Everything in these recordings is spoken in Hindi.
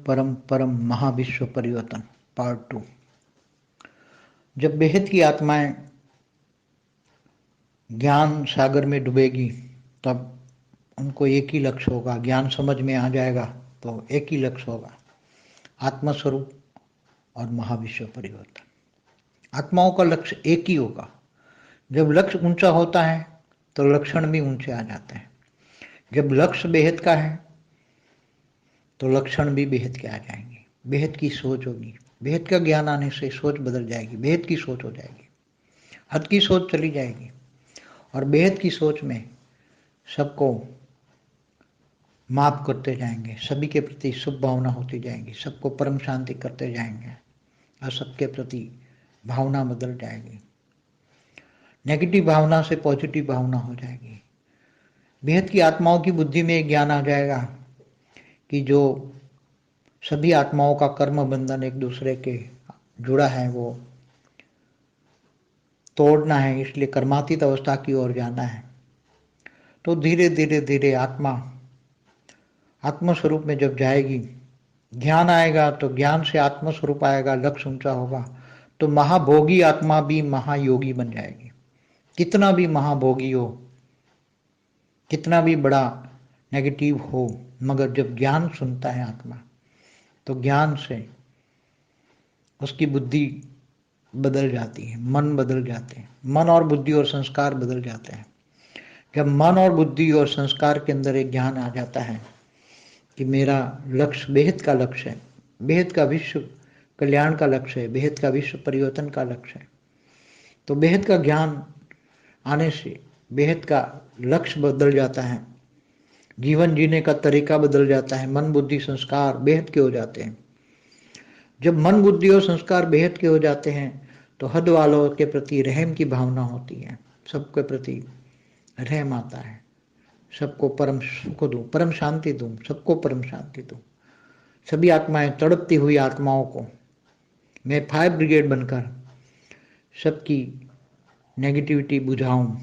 परम परम महाविश्व परिवर्तन पार्ट 2। जब बेहद की आत्माएं ज्ञान सागर में डूबेगी तब उनको एक ही लक्ष्य होगा। ज्ञान समझ में आ जाएगा तो एक ही लक्ष्य होगा, आत्मस्वरूप और महाविश्व परिवर्तन। आत्माओं का लक्ष्य एक ही होगा। जब लक्ष्य ऊंचा होता है तो लक्षण भी ऊंचे आ जाते हैं। जब लक्ष्य बेहद का है तो लक्षण भी बेहद के आ जाएंगे। बेहद की सोच होगी, बेहद का ज्ञान आने से सोच बदल जाएगी, बेहद की सोच हो जाएगी, हद की सोच चली जाएगी। और बेहद की सोच में सबको माफ करते जाएंगे, सभी के प्रति शुभ भावना होती जाएगी, सबको परम शांति करते जाएंगे और सबके प्रति भावना बदल जाएगी। नेगेटिव भावना से पॉजिटिव भावना हो जाएगी। बेहद की आत्माओं की बुद्धि में ज्ञान आ जाएगा कि जो सभी आत्माओं का कर्म बंधन एक दूसरे के जुड़ा है वो तोड़ना है, इसलिए कर्मातीत अवस्था की ओर जाना है। तो धीरे धीरे धीरे आत्मस्वरूप में जब जाएगी, ज्ञान आएगा तो ज्ञान से आत्मस्वरूप आएगा, लक्ष्य ऊंचा होगा तो महाभोगी आत्मा भी महायोगी बन जाएगी। कितना भी महाभोगी हो, कितना भी बड़ा नेगेटिव हो, मगर जब ज्ञान सुनता है आत्मा तो ज्ञान से उसकी बुद्धि बदल जाती है, मन बदल जाते हैं, मन और बुद्धि और संस्कार बदल जाते हैं। जब मन और बुद्धि और संस्कार के अंदर एक ज्ञान आ जाता है कि मेरा लक्ष्य बेहद का लक्ष्य है, बेहद का विश्व कल्याण का लक्ष्य है, बेहद का विश्व परिवर्तन का लक्ष्य है, तो बेहद का ज्ञान आने से बेहद का लक्ष्य बदल जाता है, जीवन जीने का तरीका बदल जाता है, मन बुद्धि संस्कार बेहद के हो जाते हैं। जब मन बुद्धि और संस्कार बेहद के हो जाते हैं तो हद वालों के प्रति रहम की भावना होती है, सबके प्रति रहम आता है, सबको परम सुख दूं, परम शांति दूं, सबको परम शांति दूं। सभी आत्माएं, तड़पती हुई आत्माओं को मैं फायर ब्रिगेड बनकर सबकी नेगेटिविटी बुझाऊं,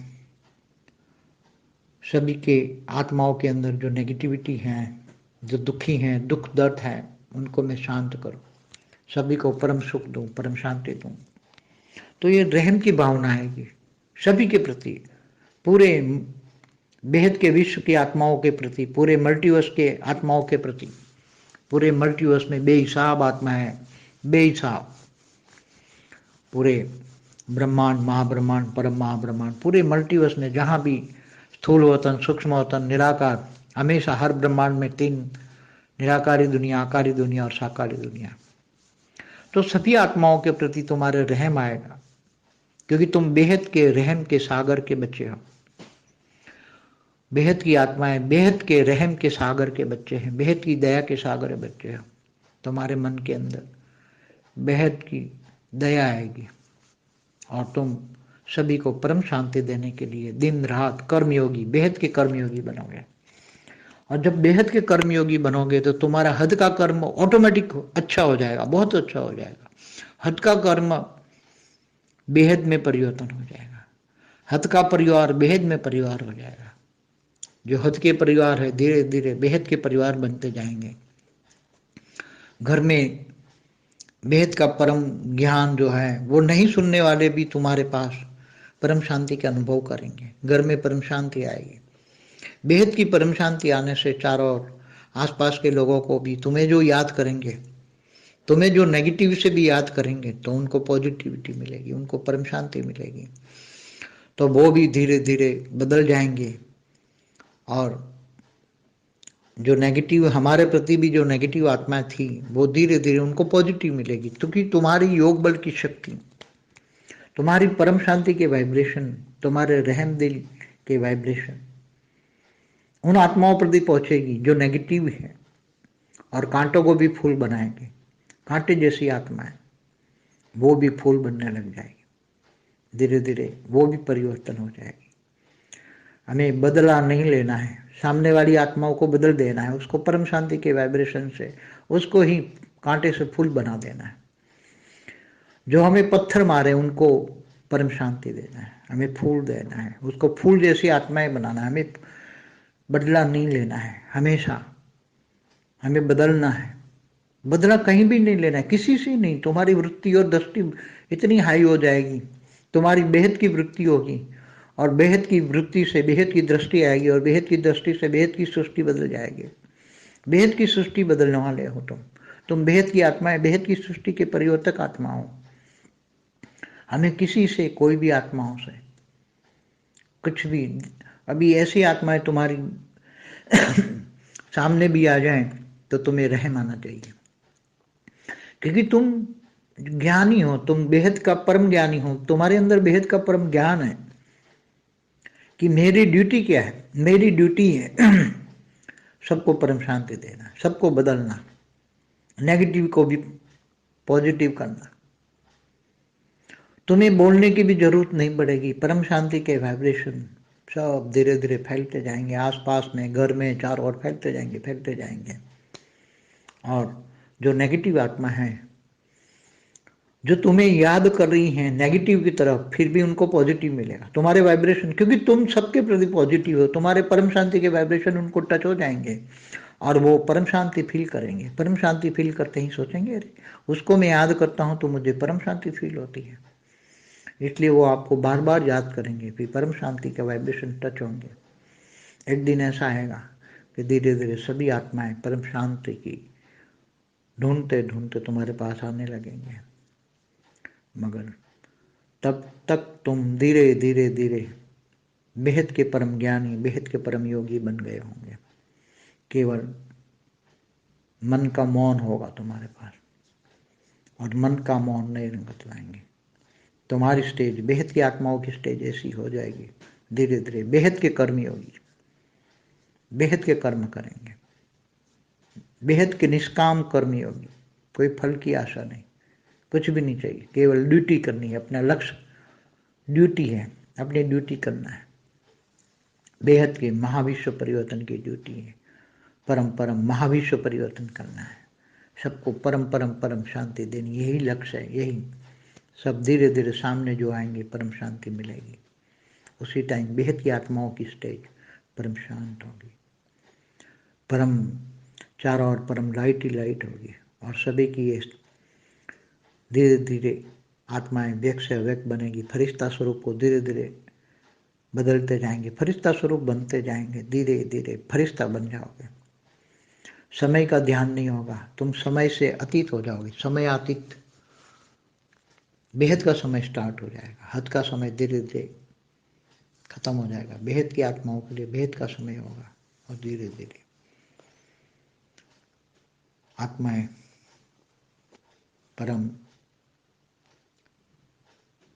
सभी के आत्माओं के अंदर जो नेगेटिविटी है, जो दुखी हैं, दुख दर्द है, उनको मैं शांत करूं, सभी को परम सुख दूं, परम शांति दूं। तो ये रहम की भावना है कि सभी के प्रति, पूरे बेहद के विश्व की आत्माओं के प्रति, पूरे मल्टीवर्स के आत्माओं के प्रति। पूरे मल्टीवर्स में बेहिसाब आत्मा है, बेहिसाब, पूरे ब्रह्मांड, महाब्रह्मांड, परम महाब्रह्मांड, पूरे मल्टीवर्स में जहां भी स्थूल वतन, सूक्ष्म वतन, निराकार, हमेशा हर ब्रह्मांड में 3 निराकारी दुनिया, आकारी दुनिया और साकारी दुनिया। तो सभी आत्माओं के प्रति तुम्हारे रहम आएगा क्योंकि तुम बेहद के रहम के सागर के बच्चे हो। बेहद की आत्माएं बेहद के रहम के सागर के बच्चे हैं, बेहद की दया के सागर के बच्चे हो। तुम्हारे मन के अंदर बेहद की दया आएगी और तुम सभी को परम शांति देने के लिए दिन रात कर्मयोगी, बेहद के कर्मयोगी बनोगे। और जब बेहद के कर्मयोगी बनोगे तो तुम्हारा हद का कर्म ऑटोमेटिक अच्छा हो जाएगा, बहुत अच्छा हो जाएगा। हद का कर्म बेहद में परिवर्तन हो जाएगा, हद का परिवार बेहद में परिवार हो जाएगा। जो हद के परिवार है धीरे धीरे बेहद के परिवार बनते जाएंगे। घर में बेहद का परम ज्ञान जो है वो नहीं सुनने वाले भी तुम्हारे पास परम शांति के अनुभव करेंगे, घर में परम शांति आएगी। बेहद की परम शांति आने से चारों ओर आसपास के लोगों को भी तुम्हें जो याद करेंगे, तुम्हें जो नेगेटिव से भी याद करेंगे तो उनको पॉजिटिविटी मिलेगी, उनको परम शांति मिलेगी, तो वो भी धीरे धीरे बदल जाएंगे। और जो नेगेटिव हमारे प्रति भी जो नेगेटिव आत्मा थी वो धीरे धीरे उनको पॉजिटिव मिलेगी, क्योंकि तुम्हारी योग बल की शक्ति, तुम्हारी परम शांति के वाइब्रेशन, तुम्हारे रहम दिल के वाइब्रेशन उन आत्माओं पर भी पहुंचेगी जो नेगेटिव है और कांटों को भी फूल बनाएंगे। कांटे जैसी आत्माएं वो भी फूल बनने लग जाएगी, धीरे धीरे वो भी परिवर्तन हो जाएगी। हमें बदला नहीं लेना है, सामने वाली आत्माओं को बदल देना है, उसको परम शांति के वाइब्रेशन से उसको ही कांटे से फूल बना देना है। जो हमें पत्थर मारे उनको परम शांति देना है, हमें फूल देना है, उसको फूल जैसी आत्माएं बनाना है। हमें बदला नहीं लेना है, हमेशा हमें बदलना है, बदला कहीं भी नहीं लेना है, किसी से नहीं। तुम्हारी वृत्ति और दृष्टि इतनी हाई हो जाएगी, तुम्हारी बेहद की वृत्ति होगी, और बेहद की वृत्ति से बेहद की दृष्टि आएगी, और बेहद की दृष्टि से बेहद की सृष्टि बदल जाएगी। बेहद की सृष्टि बदलने वाले हो तुम बेहद की आत्माएं, बेहद की सृष्टि के परिवर्तक आत्मा हो। हमें किसी से, कोई भी आत्माओं से कुछ भी, अभी ऐसी आत्माएं तुम्हारी सामने भी आ जाएं तो तुम्हें रहम आना चाहिए, क्योंकि तुम ज्ञानी हो, तुम बेहद का परम ज्ञानी हो, तुम्हारे अंदर बेहद का परम ज्ञान है कि मेरी ड्यूटी क्या है। मेरी ड्यूटी है सबको परम शांति देना, सबको बदलना, नेगेटिव को भी पॉजिटिव करना। तुम्हें बोलने की भी जरूरत नहीं पड़ेगी। परम शांति के वाइब्रेशन सब धीरे धीरे फैलते जाएंगे, आसपास में, घर में, चारों ओर फैलते जाएंगे, फैलते जाएंगे। और जो नेगेटिव आत्मा है, जो तुम्हें याद कर रही हैं नेगेटिव की तरफ, फिर भी उनको पॉजिटिव मिलेगा। तुम्हारे वाइब्रेशन, क्योंकि तुम सबके प्रति पॉजिटिव हो, तुम्हारे परम शांति के वाइब्रेशन उनको टच हो जाएंगे और वो परम शांति फील करेंगे। परम शांति फील करते ही सोचेंगे, अरे उसको मैं याद करता हूँ तो मुझे परम शांति फील होती है। इसलिए वो आपको बार बार याद करेंगे, फिर परम शांति के वाइब्रेशन टच होंगे। एक दिन ऐसा आएगा कि धीरे धीरे सभी आत्माएं परम शांति की ढूंढते ढूंढते तुम्हारे पास आने लगेंगे। मगर तब तक तुम धीरे धीरे धीरे बेहद के परम ज्ञानी, बेहद के परम योगी बन गए होंगे। केवल मन का मौन होगा तुम्हारे पास, और मन का मौन नहीं बतलाएंगे। तुम्हारी स्टेज, बेहद की आत्माओं की स्टेज ऐसी हो जाएगी, धीरे धीरे बेहद के कर्मी होगी, बेहद के कर्म करेंगे, बेहद के निष्काम कर्मी होगी। कोई फल की आशा नहीं, कुछ भी नहीं चाहिए, केवल ड्यूटी करनी है। अपना लक्ष्य ड्यूटी है, अपनी ड्यूटी करना है। बेहद के महाविश्व परिवर्तन की ड्यूटी है, परम परम महाविश्व परिवर्तन करना है, सबको परम परम परम शांति देनी, यही लक्ष्य है। यही सब धीरे धीरे सामने जो आएंगे परम शांति मिलेगी। उसी टाइम बेहद की आत्माओं की स्टेज परम शांत होगी, परम चारों ओर परम लाइट ही लाइट होगी, और सभी की ये धीरे धीरे आत्माएं व्यक्त से अव्यक्त बनेगी। फरिश्ता स्वरूप को धीरे धीरे बदलते जाएंगे, फरिश्ता स्वरूप बनते जाएंगे, धीरे धीरे फरिश्ता बन जाओगे। समय का ध्यान नहीं होगा, तुम समय से अतीत हो जाओगे। समय अतीत, बेहद का समय स्टार्ट हो जाएगा, हद का समय धीरे धीरे खत्म हो जाएगा। बेहद की आत्माओं के लिए बेहद का समय होगा, और धीरे धीरे आत्माएं परम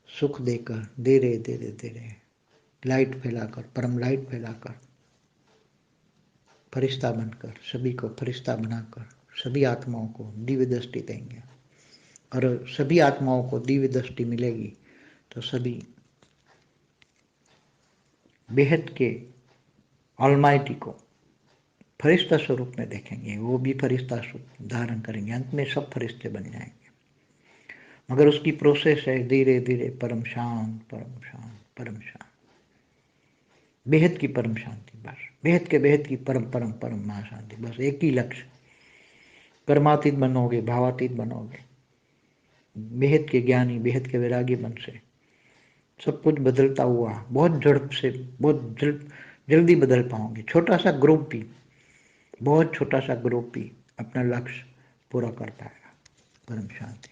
सुख देकर धीरे धीरे धीरे लाइट फैलाकर, परम लाइट फैलाकर, फरिश्ता बनकर, सभी को फरिश्ता बनाकर सभी आत्माओं को दिव्य दृष्टि देंगे। और सभी आत्माओं को दिव्य दृष्टि मिलेगी तो सभी बेहद के ऑलमाइटी को फरिश्ता स्वरूप में देखेंगे, वो भी फरिश्ता स्वरूप धारण करेंगे। अंत में सब फरिश्ते बन जाएंगे। मगर उसकी प्रोसेस है धीरे धीरे परम शांत, परम शांत, परम शांत, बेहद की परम शांति। बस बेहद के बेहद की परम परम परम महाशांति। बस एक ही लक्ष्य, कर्मातीत बनोगे, भावातीत बनोगे, बेहद के ज्ञानी, बेहद के वैरागी मन से सब कुछ बदलता हुआ बहुत झड़प से, बहुत जल्दी बदल पाओगे। छोटा सा ग्रुप भी, बहुत छोटा सा ग्रुप भी अपना लक्ष्य पूरा कर पाएगा। परम शांति।